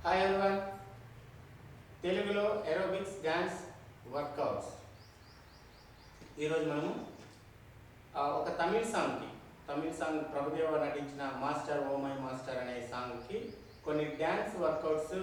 Hi everyone, తెలుగులో aerobics dance workouts. ఈరోజు మనము ఒక తమిళ సాంగ్ ప్రభుదేవ నటించిన మాస్టర్ ఓ మై మాస్టర్ అనే సాంగ్కి కొన్ని డ్యాన్స్ వర్కౌట్స్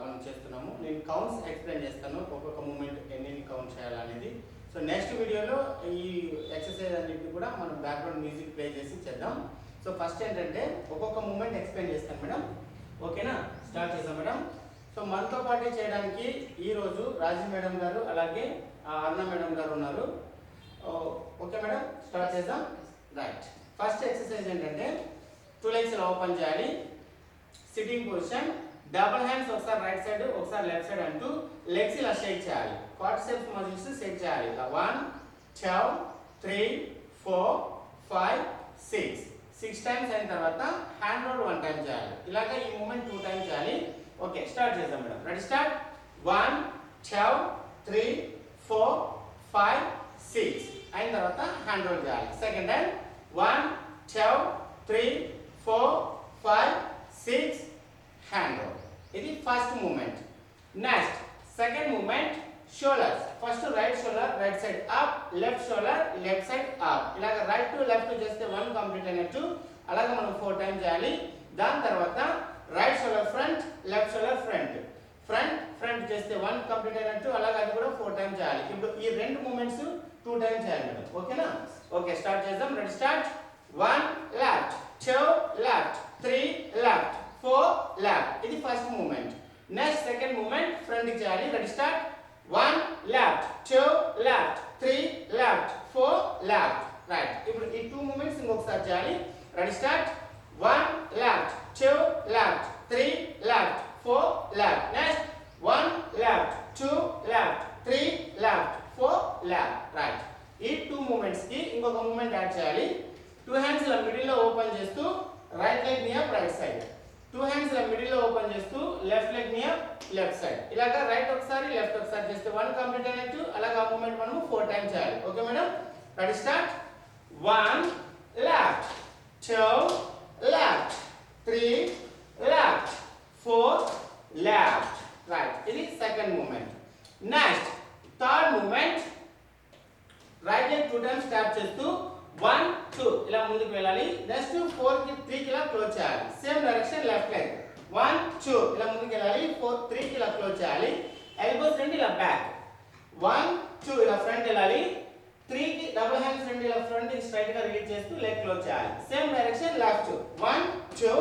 మనం చేస్తున్నాము. నేను కౌంట్స్ ఎక్స్ప్లెయిన్ చేస్తాను, ఒక్కొక్క మూమెంట్ ఎన్ని కౌంట్ చేయాలనేది. సో నెక్స్ట్ వీడియోలో ఈ ఎక్సర్సైజ్ అన్నింటినీ కూడా మనం బ్యాక్గ్రౌండ్ మ్యూజిక్ ప్లే చేసి చేద్దాం. సో ఫస్ట్ ఏంటంటే ఒక్కొక్క మూమెంట్ ఎక్స్ప్లెయిన్ చేస్తాను మేడం, ఓకేనా? స్టార్ట్ చేద్దాం మేడం. సో మనతో పాటు చేయడానికి ఈరోజు రాజీ మేడం గారు అలాగే అరుణ మేడం గారు ఉన్నారు. ఓకే మేడం, స్టార్ట్ చేద్దాం. రైట్, ఫస్ట్ ఎక్సర్సైజ్ ఏంటంటే 2 legs ఇలా ఓపెన్ చేయాలి, సిట్టింగ్ పొజిషన్, డబుల్ హ్యాండ్స్ ఒకసారి రైట్ సైడ్ ఒకసారి లెఫ్ట్ సైడ్ అంటూ లెగ్స్ ఇలా షేక్ చేయాలి. క్వాడ్రిసెప్స్ మజిల్స్ షేక్ చేయాలి. ఇలా 1 2 3 4 5 6 టైమ్స్ అయిన తర్వాత హ్యాండ్ రోల్ 1 టైం చేయాలి. ఇలాగా ఈ మూమెంట్ 2 టైమ్స్ చేయాలి. ఓకే, స్టార్ట్ చేద్దాం మేడం. Ready, start. 1 2 3 4 5 6 అయిన తర్వాత హ్యాండ్ రోల్ చేయాలి. Second time 1 2 3 4 5 6 hand roll. ఇది first moment. Next second moment shoulders. First right shoulder right side up, left shoulder left side up. ఇలాగ రైట్ టు లెఫ్ట్ చేస్తే 1 complete అయినట్టు. అలాగే మనం 4 టైమ్స్ చేయాలి. దాని తర్వాత right shoulder front, left shoulder front, front చేస్తే 1 కంప్లీట్ అయినట్టు. అలాగే అది కూడా 4 టైమ్స్ చేయాలి. ఇప్పుడు ఈ రెండు మూమెంట్స్ 2 టైమ్స్ చేయాలి మేడం, ఓకేనా? ఓకే, స్టార్ట్ చేద్దాం. Ready, start. 1 left 2 left 3 left 4 left. ఇది first moment. Next second movement front కి చేయాలి. Ready, start. 1 left 2 left 3 left 4 left. Right, ఇప్పుడు ఈ 2 మూమెంట్స్ ఇంకొకసారి చేయాలి. Ready, start. 1 left 2 left 3 left 4 left. Next 1 left 2 left 3 left 4 left. Right, ఈ 2 moments కి ఇంకొక మూమెంట్ యాడ్ చేయాలి. 2 హ్యాండ్స్ ఇలా మిడిల్ లో ఓపెన్ చేస్తూ right leg near right side, 2 hands ఇలా మిడిల్ లో ఓపెన్ చేస్తూ left leg near left side. ఇలాగా రైట్ ఒకసారి లెఫ్ట్ ఒకసారి చేస్తే 1 కంప్లీట్ అయినట్టు. అలాగా ఆ మూమెంట్ మనం 4 టైమ్స్ చేయాలి. Okay madam, ready, start. 1 left 2 left 3 left 4 left. Right, ఇది second movement. Next third movement right leg 2 times tap చేస్తూ 1 2 ఇలా ముందుకు వెళ్ళాలి. నెక్స్ట్ 4 కి 3 కి ఇలా క్లోజ్ చేయాలి. సేమ్ డైరెక్షన్ లెఫ్ట్ లెగ్ 1 2 ఇలా ముందుకు వెళ్ళాలి. 4 3 కి ఇలా క్లోజ్ చేయాలి. ఎల్బోస్ రెండు ఇలా బ్యాక్ 1 2 ఇలా ఫ్రంట్ వెళ్ళాలి. 3 కి డబుల్ హ్యాండ్స్ రెండు ఇలా ఫ్రంట్ కి స్ట్రైట్ గా రిలీజ్ చేస్తూ లెగ్ క్లోజ్ చేయాలి. సేమ్ డైరెక్షన్ లెఫ్ట్ 1 2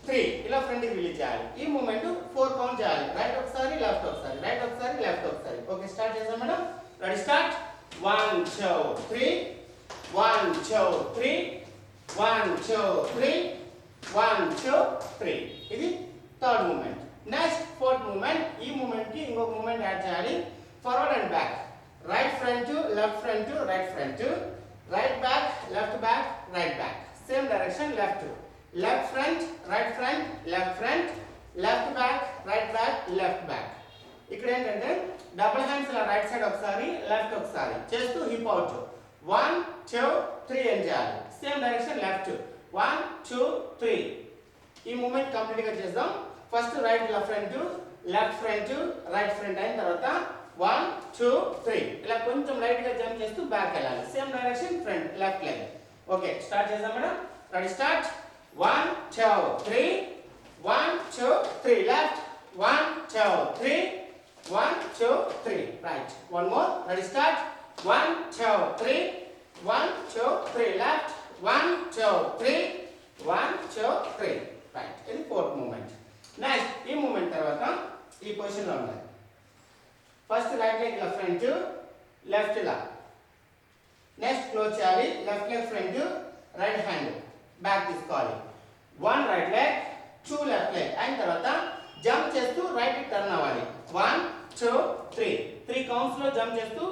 3 ఇలా ఫ్రంట్ కి రిలీజ్ చేయాలి. ఈ మూమెంట్ 4 కౌంట్ చేయాలి. రైట్ ఒకసారి లెఫ్ట్ ఒకసారి, రైట్ ఒకసారి లెఫ్ట్ ఒకసారి. ఓకే, స్టార్ట్ చేద్దాం మేడం. Ready, start. 1 2 3 1 2 3 1 2 3 1 2 3. ఇది third movement. Next fourth movement. ఈ మూమెంట్ కి ఇంకొక మూమెంట్ యాడ్ చేయాలి. Forward and back, right front left front right front, right back left back right back. Same direction left left front right front left front, left back right back left back. ఇక్కడ ఏంటంటే double hands ఇలా right side ఒకసారి left ఒకసారి చేస్తూ hip out 1 2 3 అని చేయాలి. Same direction left 1 2 3. ఈ moment complete గా చేద్దాం. First right front left front right front అయిన తర్వాత 1 2 3 ఇలా కొంచెం లైట్ గా జంప్ చేస్తూ బ్యాక్ వెళ్ళాలి. Same direction front left leg. Okay, start చేద్దాం madam. Ready, start. 1 2 3 1 2 3 left 1 2 3 1 2 3 right. One more. Ready, start. 1 2 3 1 2 3 left 1 2 3 1 2 3 right. ఇది ఫోర్త్ మూమెంట్. నెక్స్ట్ ఈ మూమెంట్ తర్వాత ఈ పొజిషన్ లో ఉండాలి. ఫస్ట్ రైట్ లెగ్ ఇలా ఫ్రంట్ లెఫ్ట్ ఇలా, నెక్స్ట్ క్లోజ్ చేయాలి. Left leg front right hand back తీసుకోవాలి. 1 రైట్ లెగ్ 2 లెఫ్ట్ లెగ్ అయిన తర్వాత జంప్ చేస్తూ రైట్ కి టర్న్ అవ్వాలి. 1 2 3 కౌంట్స్ లో జంప్ చేస్తూ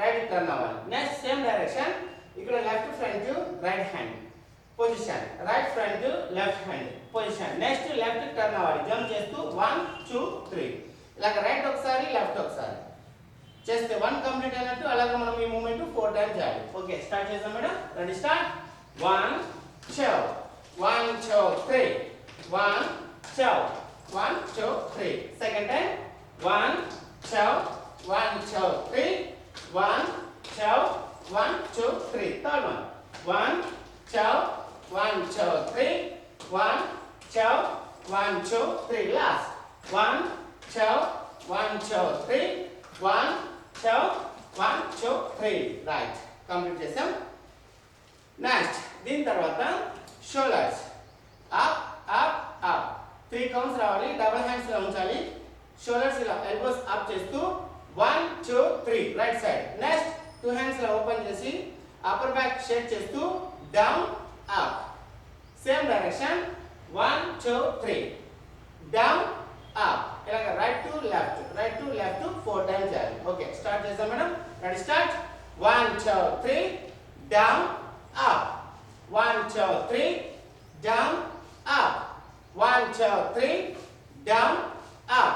రైట్ టర్న్ అవ్వాలి. నెక్స్ట్ సేమ్ డైరెక్షన్ ఇక్కడ left front right hand position, right front left hand position. Next left turn అవ్వాలి జంప్ చేస్తూ 1 2 3 ఇలాగ రైట్ ఒకసారి లెఫ్ట్ ఒకసారి చేస్తే 1 కంప్లీట్ అయినట్టు. అలాగే మనం ఈ మూమెంట్ 4 టైమ్స్ చేయాలి. ఓకే, స్టార్ట్ చేద్దాం madam. Ready, start. 1 2 1 2 3 1 2 1 2 3. Second time 1 2 1 2 3. 1 2 1 2 3. Third one 1 2 1 2 3. 1 2 1 2 3. Last 1 2 1 2 3. 1 2 1 2 3. Right. Complete చేసాం. నెక్స్ట్ దీని తర్వాత shoulders up up up 3 counts రావాలి. డబుల్ హ్యాండ్స్ లో ఉంచాలి. షోల్డర్స్ ఇలా ఎల్బోస్ అప్ చేస్తూ 1 2 3 రైట్ సైడ్. నెక్స్ట్ 2 హ్యాండ్స్ ఇలా ఓపెన్ చేసి అప్పర్ బ్యాక్ షేక్ చేస్తూ down up. Same direction 1 2 3 down up. ఇలాగ రైట్ టు లెఫ్ట్ 4 టైమ్స్ చేయాలి. ఓకే స్టార్ట్ చేద్దాం madam. Ready start. 1 2 3 down up. 1 2 3 down up. 1 2 3 down up.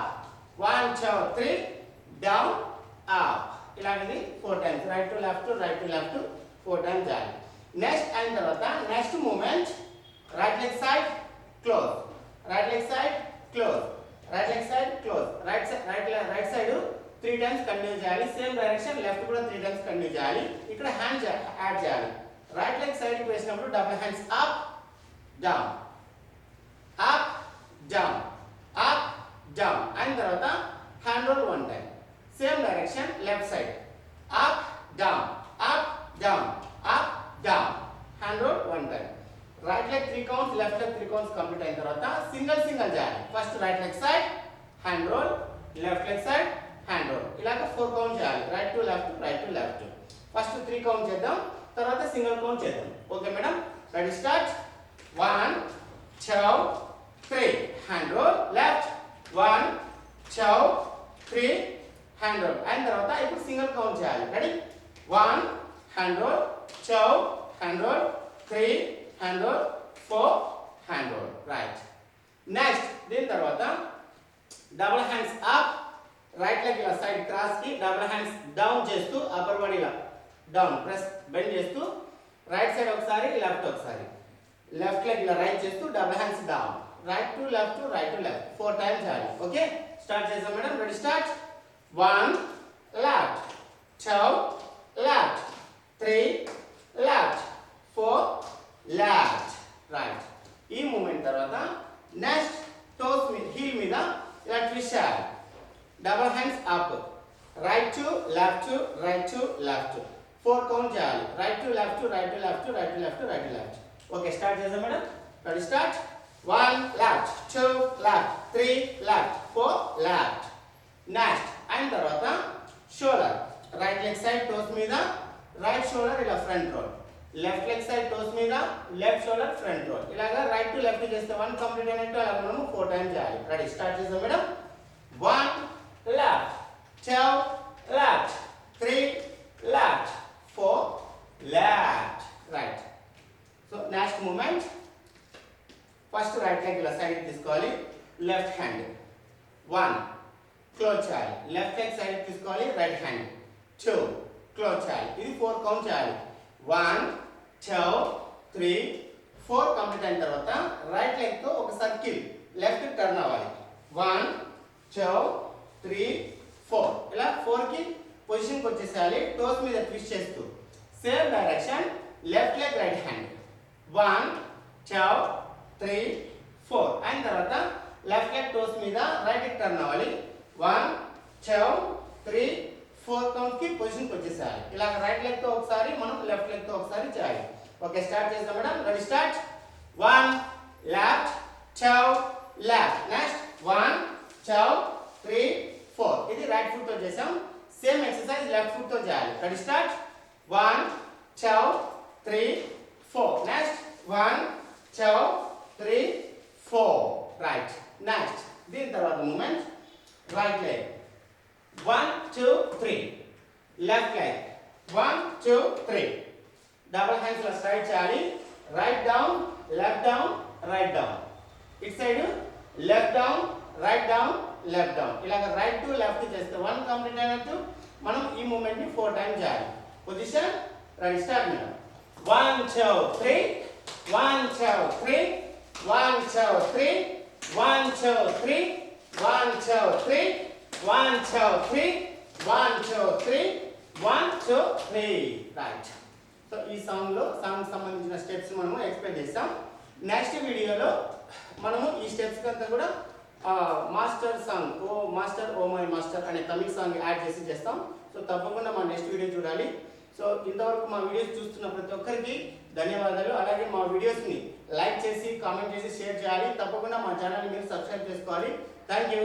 1 2 3 down up. ఇలాంటిది 4 times right to left 4 times చేయాలి. Next అయిన తర్వాత next movement right leg side close, right leg side close, right leg side close, right side 3 times continue చేయాలి. Same direction left కూడా 3 times continue చేయాలి. ఇక్కడ hand add చేయాలి. Right leg side కి వేసినప్పుడు double hands up down up down up down అయిన తర్వాత hand roll 1 time. Same direction left side up down up down up down hand roll 1 time. Right leg 3 counts, left leg 3 counts complete అయిన తర్వాత single చేయాలి. First right leg side hand roll, left leg side hand roll. ఇలాగ 4 count చేయాలి. Right to left. First 3 count చేద్దాం, తర్వాత single count చేద్దాం. Okay madam. Ready start. 1 2 3 hand roll left. 1 2 3 hand roll అయిన తర్వాత ఇప్పుడు సింగిల్ కౌంట్ చేయాలి. Ready 1 hand roll 2 hand roll 3 hand roll 4 hand roll. Right. Next దీని తర్వాత double hands up, right leg ఇలా సైడ్ క్రాస్ కి double hands down చేస్తూ upper body ఇలా డౌన్ ప్రెస్ బెండ్ చేస్తూ రైట్ సైడ్ ఒకసారి లెఫ్ట్ ఒకసారి, లెఫ్ట్ లెగ్ ఇలా రైట్ చేస్తూ double hands down right to left 4 times చేయాలి. ఓకే స్టార్ట్ చేద్దాం madam. Ready start. 1 left 2 left 3 left 4 left. Right. ఈ మూమెంట్ తర్వాత నెక్స్ట్ టోస్ మీద హీల్ మీద ఇలా ట్విస్ట్ చేయాలి. Double hands up right to left 4 count చేయాలి. Right to left. Okay start చేద్దాం madam. Ready start. 1 left 2 left 3 left 4 left. Next అయిన తర్వాత shoulder right leg side toes మీద రైట్ షోల్డర్ ఇలా front roll, left leg side toes మీద left shoulder front roll. ఇలాగా right to left చేస్తే 1 complete అయినట్టు అలా మనము 4 టైమ్స్ చేయాలి. రెడీ స్టార్ట్ చేద్దాం madam. 1 left 2 left 3 left 4 left. Right. So next movement, first right leg ఇలా సైడ్ తీసుకోవాలి. లెఫ్ట్ హ్యాండ్ 1 క్లోజ్ చేయాలి. లెఫ్ట్ లెగ్ సైడ్ తీసుకోవాలి. రైట్ హ్యాండ్ 2 క్లోజ్ చేయాలి. ఇది 4 కౌంట్ చేయాలి. 1 2 3 4 కంప్లీట్ అయిన తర్వాత రైట్ లెగ్ తో ఒక సర్కిల్ లెఫ్ట్ టర్న్ అవ్వాలి. 1 2 3 4 ఇలా 4 కి పొజిషన్ వచ్చేసేయాలి. టోస్ మీద ట్విస్ట్ చేస్తూ same direction left leg right hand 1 2 3 4 అయిన తర్వాత లెఫ్ట్ లెగ్ టోస్ మీద రైట్ కి టర్న్ అవ్వాలి. 1 2 3 4 కౌంట్ కి పొజిషన్ వచ్చేసేయాలి. ఇలా రైట్ లెగ్ తో ఒకసారి మనం లెఫ్ట్ లెగ్ తో ఒకసారి చేయాలి. ఓకే స్టార్ట్ చేద్దాం madam. Ready start. 1 left 2 left. Next 1 2 3 4. ఇది రైట్ ఫుట్ తో చేసాం. సేమ్ ఎక్సర్సైజ్ లెఫ్ట్ ఫుట్ తో చేయాలి. Ready start. 1 2 3 4. Next 1 2 3 4. Right. Next దీని తర్వాత movement right leg 1 2 3 left leg 1 2 3 double hands లా స్ట్రైట్ చేయాలి. Right down left down right down. It side left down right down left down. ఇలాగ right to left చేస్తే 1 complete అయినట్టు మనం ఈ moment ని 4 టైమ్స్ చేయాలి. Position ready start madam. 1 2 3 1 2 3 1 2 3 1 2 3 1 2 3 1 2 3 1 2 3 1 2 3 right. So ఈ సాంగ్లో సాంగ్ సంబంధించిన స్టెప్స్ మనము ఎక్స్ప్లెయిన్ చేస్తాం. నెక్స్ట్ వీడియోలో మనము ఈ స్టెప్స్ అంతా కూడా master song oh master oh my master అనే తమిళ సాంగ్ యాడ్ చేస్తాం. సో తప్పకుండా మా నెక్స్ట్ వీడియో చూడాలి. సో ఇంతవరకు మా వీడియోస్ చూస్తున్న ప్రతి ఒక్కరికి ధన్యవాదాలు. అలాగే మా వీడియోస్ని లైక్ చేసి కామెంట్ చేసి షేర్ చేయాలి. తప్పకుండా మా ఛానల్ని మీరు సబ్స్క్రైబ్ చేసుకోవాలి. Thank you.